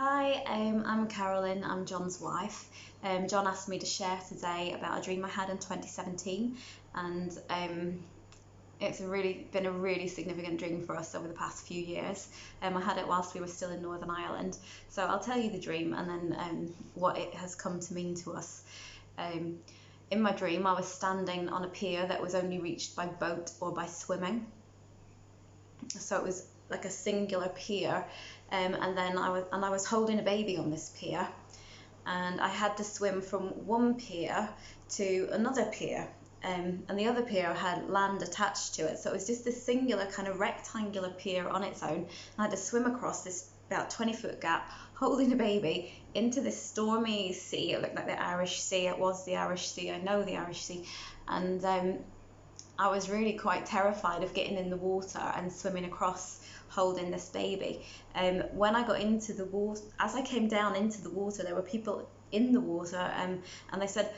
Hi, I'm Carolyn, I'm John's wife. John asked me to share today about a dream I had in 2017, and it's been a really significant dream for us over the past few years. I had it whilst we were still in Northern Ireland, so I'll tell you the dream and then what it has come to mean to us. In my dream, I was standing on a pier that was only reached by boat or by swimming. So it was like a singular pier, and then I was holding a baby on this pier, and I had to swim from one pier to another pier, and the other pier had land attached to it, so it was just this singular kind of rectangular pier on its own, and I had to swim across this about 20-foot gap holding a baby into this stormy sea. It looked like the Irish Sea. It was the Irish Sea. I know the Irish Sea. And I was really quite terrified of getting in the water and swimming across holding this baby. When I got into the water, as I came down into the water, there were people in the water, and they said,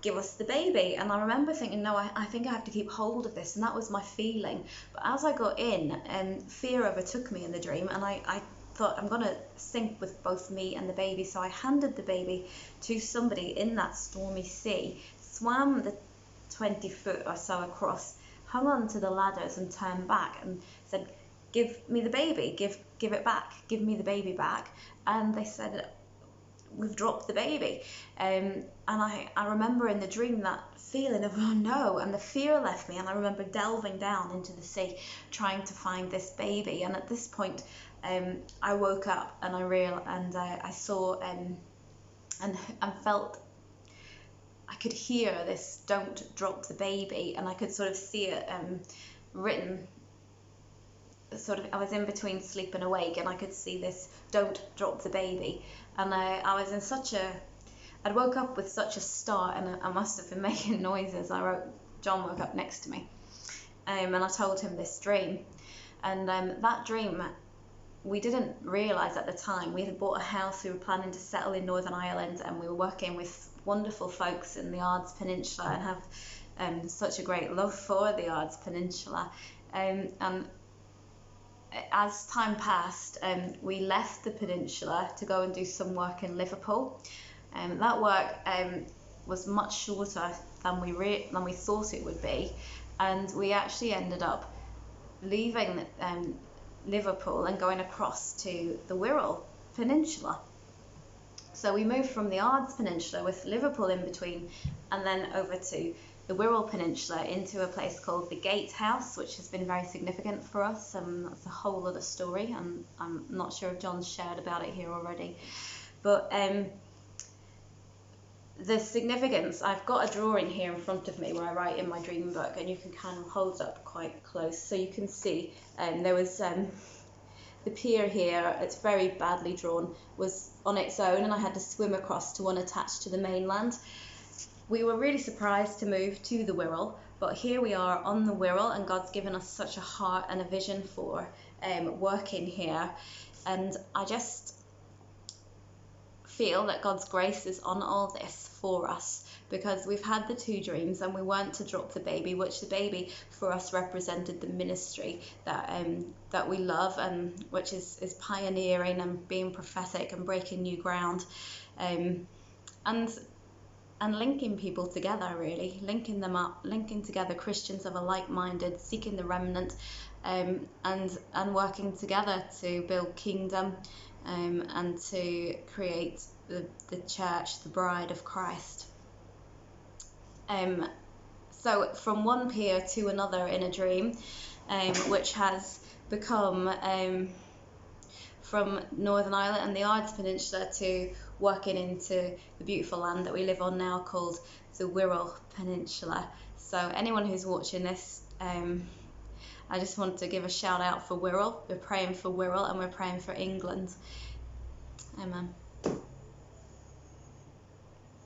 "Give us the baby." And I remember thinking, no, I think I have to keep hold of this, and that was my feeling. But as I got in, fear overtook me in the dream, and I thought, I'm gonna sink with both me and the baby. So I handed the baby to somebody in that stormy sea, swam the 20 foot or so across, hung on to the ladders and turned back and said, "Give me the baby, give it back, give me the baby back." And they said, "We've dropped the baby." And I remember in the dream that feeling of, oh no, and the fear left me, and I remember delving down into the sea trying to find this baby. And at this point I woke up and I saw and felt, I could hear this "don't drop the baby," and I could sort of see it written sort of, I was in between sleep and awake, and I could see this "don't drop the baby." And I was in I'd woke up with such a start, and I must have been making noises. John woke up next to me, and I told him this dream. And that dream, we didn't realise at the time. We had bought a house, we were planning to settle in Northern Ireland, and we were working with wonderful folks in the Ards Peninsula, and have such a great love for the Ards Peninsula. And as time passed, we left the peninsula to go and do some work in Liverpool. That work was much shorter than we thought it would be, and we actually ended up leaving Liverpool and going across to the Wirral Peninsula. So we moved from the Ards Peninsula with Liverpool in between, and then over to the Wirral Peninsula into a place called the Gatehouse, which has been very significant for us. That's a whole other story, and I'm not sure if John's shared about it here already. But the significance, I've got a drawing here in front of me where I write in my dream book, and you can kind of hold it up quite close so you can see. There was the pier here, it's very badly drawn, was on its own, and I had to swim across to one attached to the mainland. We were really surprised to move to the Wirral, but here we are on the Wirral, and God's given us such a heart and a vision for working here. And I just feel that God's grace is on all this for us, because we've had the two dreams, and we weren't to drop the baby, which the baby for us represented the ministry that we love, and which is pioneering and being prophetic and breaking new ground, and linking people together, really linking them up, linking together Christians of a like-minded, seeking the remnant, and working together to build kingdom, and to create the church, the bride of Christ. So from one pier to another in a dream, which has become from Northern Ireland and the Ards Peninsula to working into the beautiful land that we live on now called the Wirral Peninsula. So anyone who's watching this, I just want to give a shout out for Wirral. We're praying for Wirral, and we're praying for England. Amen.